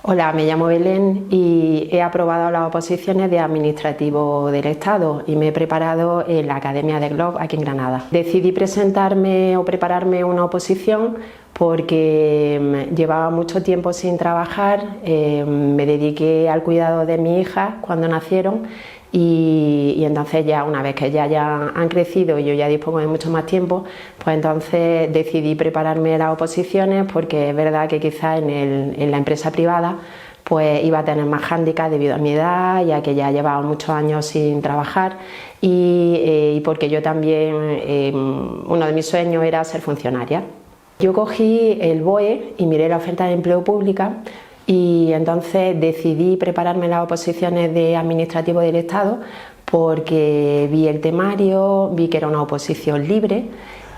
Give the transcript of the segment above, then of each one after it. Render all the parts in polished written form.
Hola, me llamo Belén y he aprobado las oposiciones de Administrativo del Estado y me he preparado en la Academia de Globe aquí en Granada. Decidí presentarme o prepararme una oposición porque llevaba mucho tiempo sin trabajar, me dediqué al cuidado de mis hijas cuando nacieron y entonces ya una vez que ya han crecido y yo ya dispongo de mucho más tiempo, pues entonces decidí prepararme las oposiciones porque es verdad que quizás en la empresa privada pues iba a tener más hándicap debido a mi edad, ya que ya llevaba muchos años sin trabajar y porque yo también, uno de mis sueños era ser funcionaria. Yo cogí el BOE y miré la oferta de empleo pública y entonces decidí prepararme las oposiciones de Administrativo del Estado porque vi el temario, vi que era una oposición libre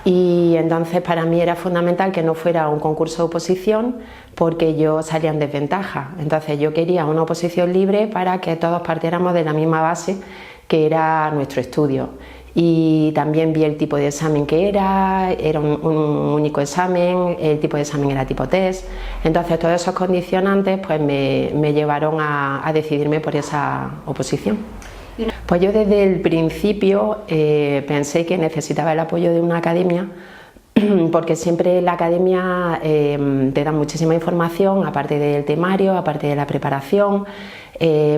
y entonces para mí era fundamental que no fuera un concurso de oposición porque yo salía en desventaja. Entonces yo quería una oposición libre para que todos partiéramos de la misma base que era nuestro estudio. Y también vi el tipo de examen que era un único examen, el tipo de examen era tipo test. Entonces todos esos condicionantes pues me llevaron a decidirme por esa oposición. Pues yo desde el principio pensé que necesitaba el apoyo de una academia porque siempre en la academia te dan muchísima información, aparte del temario, aparte de la preparación,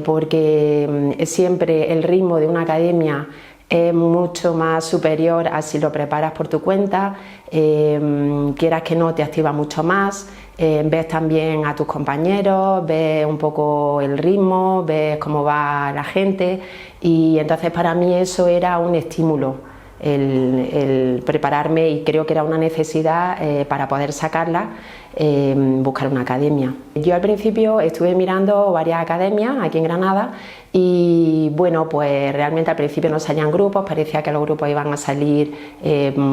porque siempre el ritmo de una academia es mucho más superior a si lo preparas por tu cuenta, quieras que no te activa mucho más, ves también a tus compañeros, ves un poco el ritmo, ves cómo va la gente y entonces para mí eso era un estímulo. El prepararme y creo que era una necesidad para poder sacarla, buscar una academia. Yo al principio estuve mirando varias academias aquí en Granada y bueno, pues realmente al principio no salían grupos, parecía que los grupos iban a salir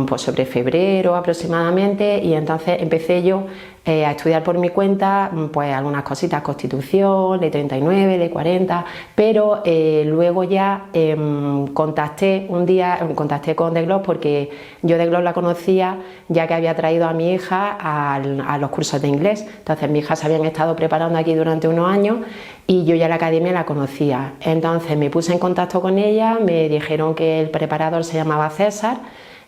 pues sobre febrero aproximadamente y entonces empecé yo a estudiar por mi cuenta pues algunas cositas, Constitución, Ley 39, Ley 40, pero luego ya contacté con The Globe porque yo The Globe la conocía ya que había traído a mi hija a los cursos de inglés. Entonces mis hijas se habían estado preparando aquí durante unos años y yo ya la academia la conocía. Entonces me puse en contacto con ella, me dijeron que el preparador se llamaba César.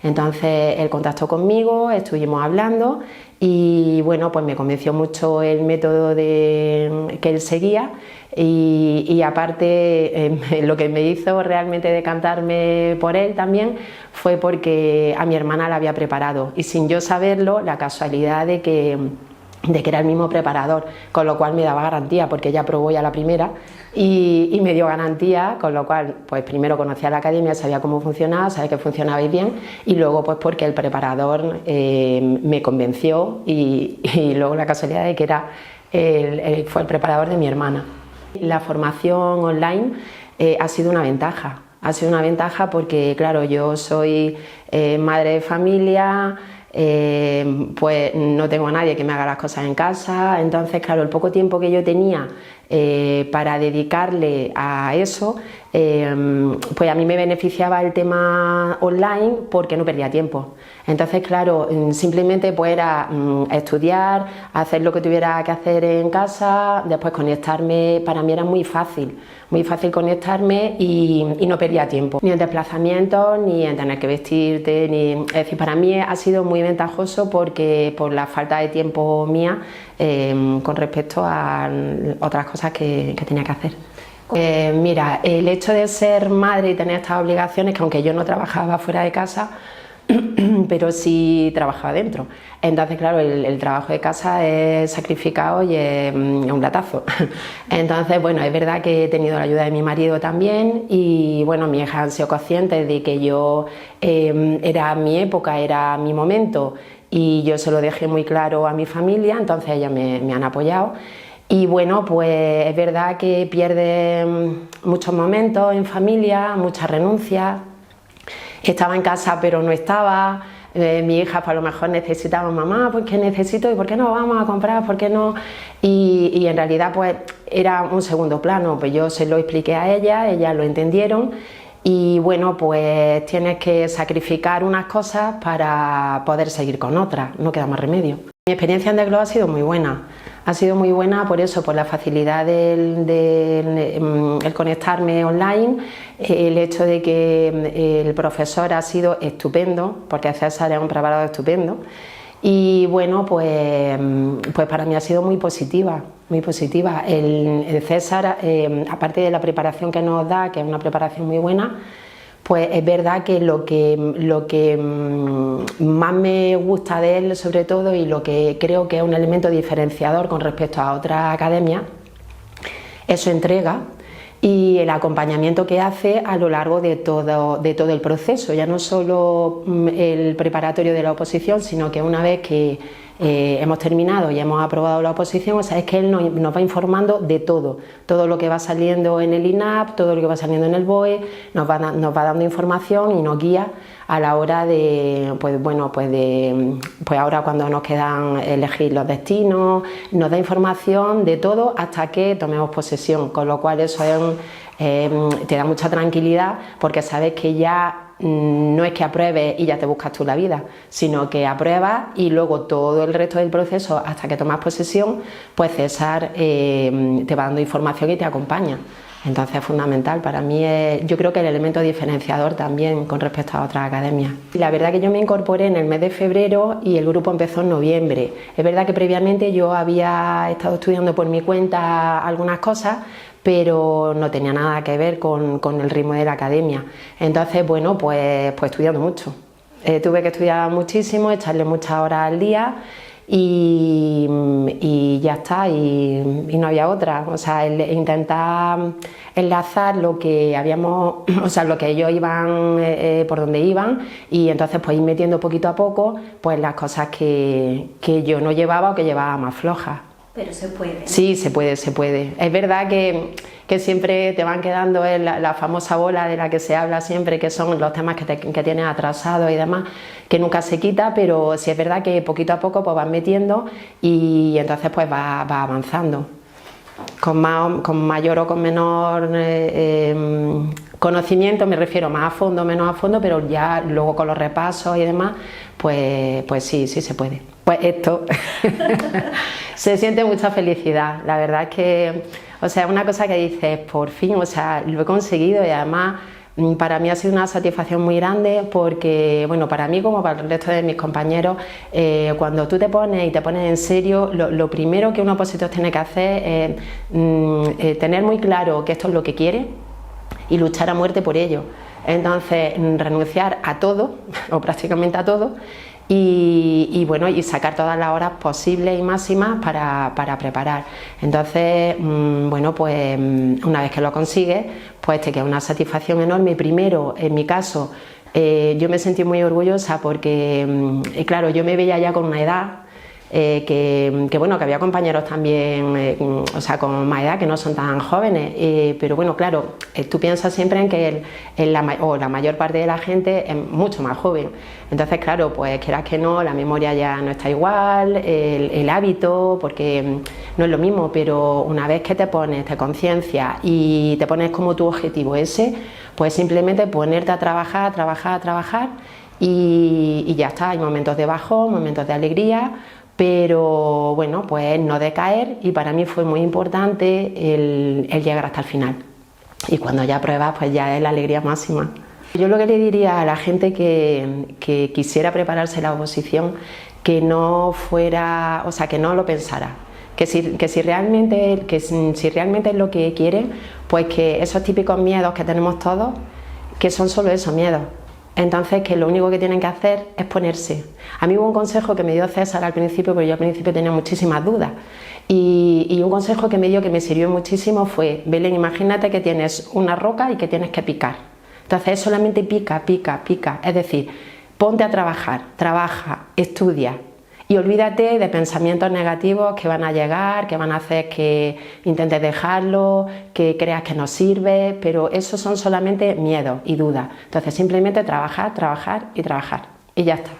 Entonces él contactó conmigo, estuvimos hablando y bueno, pues me convenció mucho el método que él seguía y aparte lo que me hizo realmente decantarme por él también fue porque a mi hermana la había preparado y sin yo saberlo, la casualidad de que era el mismo preparador, con lo cual me daba garantía porque ella probó ya la primera y me dio garantía, con lo cual pues primero conocía la academia, sabía cómo funcionaba, sabía que funcionabais bien y luego pues porque el preparador me convenció y luego la casualidad de que fue el preparador de mi hermana. La formación online ha sido una ventaja, porque claro, yo soy madre de familia, pues no tengo a nadie que me haga las cosas en casa, entonces claro, el poco tiempo que yo tenía para dedicarle a eso, pues a mí me beneficiaba el tema online porque no perdía tiempo. Entonces claro, simplemente pues era estudiar, hacer lo que tuviera que hacer en casa, después conectarme, para mí era muy fácil conectarme y no perdía tiempo, ni en desplazamientos, ni en tener que vestirte, es decir, para mí ha sido muy ventajoso porque por la falta de tiempo mía con respecto a otras cosas que tenía que hacer. Mira, el hecho de ser madre y tener estas obligaciones, que aunque yo no trabajaba fuera de casa, pero sí trabajaba dentro. Entonces, claro, el trabajo de casa es sacrificado y es un latazo. Entonces, bueno, es verdad que he tenido la ayuda de mi marido también y, bueno, mis hijas han sido conscientes de que yo era mi época, era mi momento y yo se lo dejé muy claro a mi familia, entonces ellas me han apoyado. Y bueno, pues es verdad que pierdes muchos momentos en familia, muchas renuncias. Estaba en casa pero no estaba, mi hija pues a lo mejor necesitaba, mamá, pues que necesito y por qué no vamos a comprar, por qué no, y en realidad pues era un segundo plano, pues yo se lo expliqué a ellas lo entendieron y bueno, pues tienes que sacrificar unas cosas para poder seguir con otras, no queda más remedio. Mi experiencia en The Globe ha sido muy buena por eso, por la facilidad del el conectarme online, el hecho de que el profesor ha sido estupendo, porque César es un preparador estupendo, y bueno, pues para mí ha sido muy positiva, muy positiva. El César, aparte de la preparación que nos da, que es una preparación muy buena, pues es verdad que lo que más me gusta de él, sobre todo, y lo que creo que es un elemento diferenciador con respecto a otras academias, es su entrega y el acompañamiento que hace a lo largo de todo el proceso, ya no solo el preparatorio de la oposición, sino que una vez que hemos terminado y hemos aprobado la oposición, o sea, es que él nos va informando de todo lo que va saliendo en el INAP, todo lo que va saliendo en el BOE, nos va dando información y nos guía a la hora de, pues ahora cuando nos quedan elegir los destinos, nos da información de todo hasta que tomemos posesión, con lo cual eso te da mucha tranquilidad, porque sabes que ya no es que apruebes y ya te buscas tú la vida, sino que apruebas y luego todo el resto del proceso hasta que tomas posesión, pues César te va dando información y te acompaña. Entonces es fundamental, para mí yo creo que el elemento diferenciador también con respecto a otras academias. La verdad que yo me incorporé en el mes de febrero y el grupo empezó en noviembre. Es verdad que previamente yo había estado estudiando por mi cuenta algunas cosas, pero no tenía nada que ver con el ritmo de la academia. Entonces, bueno, pues estudiando mucho. Tuve que estudiar muchísimo, echarle muchas horas al día y ya está, y no había otra. O sea, intentar enlazar lo que habíamos, o sea, lo que ellos iban, por donde iban, y entonces pues ir metiendo poquito a poco pues las cosas que yo no llevaba o que llevaba más flojas. Pero se puede, ¿no? Sí, se puede. Es verdad que siempre te van quedando la famosa bola de la que se habla siempre, que son los temas que tienes atrasados y demás, que nunca se quita, pero sí es verdad que poquito a poco pues vas metiendo y entonces pues va avanzando. Con mayor o con menor conocimiento, me refiero más a fondo, menos a fondo, pero ya luego con los repasos y demás, pues sí se puede. Pues esto, se siente mucha felicidad, la verdad es que, o sea, es una cosa que dices, por fin, o sea, lo he conseguido, y además para mí ha sido una satisfacción muy grande porque, bueno, para mí como para el resto de mis compañeros, cuando tú te pones en serio, lo primero que un opositor tiene que hacer es tener muy claro que esto es lo que quiere y luchar a muerte por ello. Entonces, renunciar a todo, o prácticamente a todo, y bueno, y sacar todas las horas posibles y máximas para preparar. Entonces, bueno, pues una vez que lo consigues, pues te queda una satisfacción enorme. Primero, en mi caso, yo me sentí muy orgullosa porque, claro, yo me veía ya con una edad, bueno, que había compañeros también, o sea, con más edad, que no son tan jóvenes, pero bueno, claro, tú piensas siempre en que la mayor parte de la gente es mucho más joven. Entonces, claro, pues quieras que no, la memoria ya no está igual, el hábito, porque no es lo mismo, pero una vez que te pones, te conciencias y te pones como tu objetivo ese, pues simplemente ponerte a trabajar y ya está. Hay momentos de bajón, momentos de alegría, pero bueno, pues no decaer, y para mí fue muy importante el llegar hasta el final. Y cuando ya pruebas, pues ya es la alegría máxima. Yo lo que le diría a la gente que quisiera prepararse la oposición, que no fuera, o sea, que no lo pensara, que si realmente es lo que quieren, pues que esos típicos miedos que tenemos todos, que son solo esos miedos. Entonces, que lo único que tienen que hacer es ponerse. A mí hubo un consejo que me dio César al principio, porque yo al principio tenía muchísimas dudas, y un consejo que me dio, que me sirvió muchísimo, fue: Belén, imagínate que tienes una roca y que tienes que picar. Entonces solamente pica, es decir, ponte a trabajar, trabaja, estudia, y olvídate de pensamientos negativos que van a llegar, que van a hacer que intentes dejarlo, que creas que no sirve, pero esos son solamente miedos y dudas. Entonces simplemente trabajar y ya está,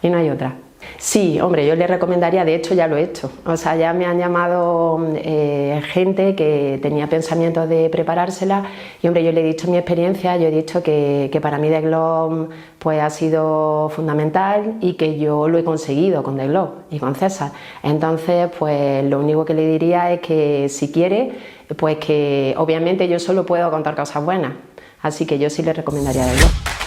y no hay otra. Sí, hombre, yo le recomendaría, de hecho ya lo he hecho, o sea, ya me han llamado gente que tenía pensamientos de preparársela y hombre, yo le he dicho mi experiencia, yo he dicho que para mí The Globe pues ha sido fundamental y que yo lo he conseguido con The Globe y con César. Entonces, pues lo único que le diría es que si quiere, pues que obviamente yo solo puedo contar cosas buenas, así que yo sí le recomendaría The Globe.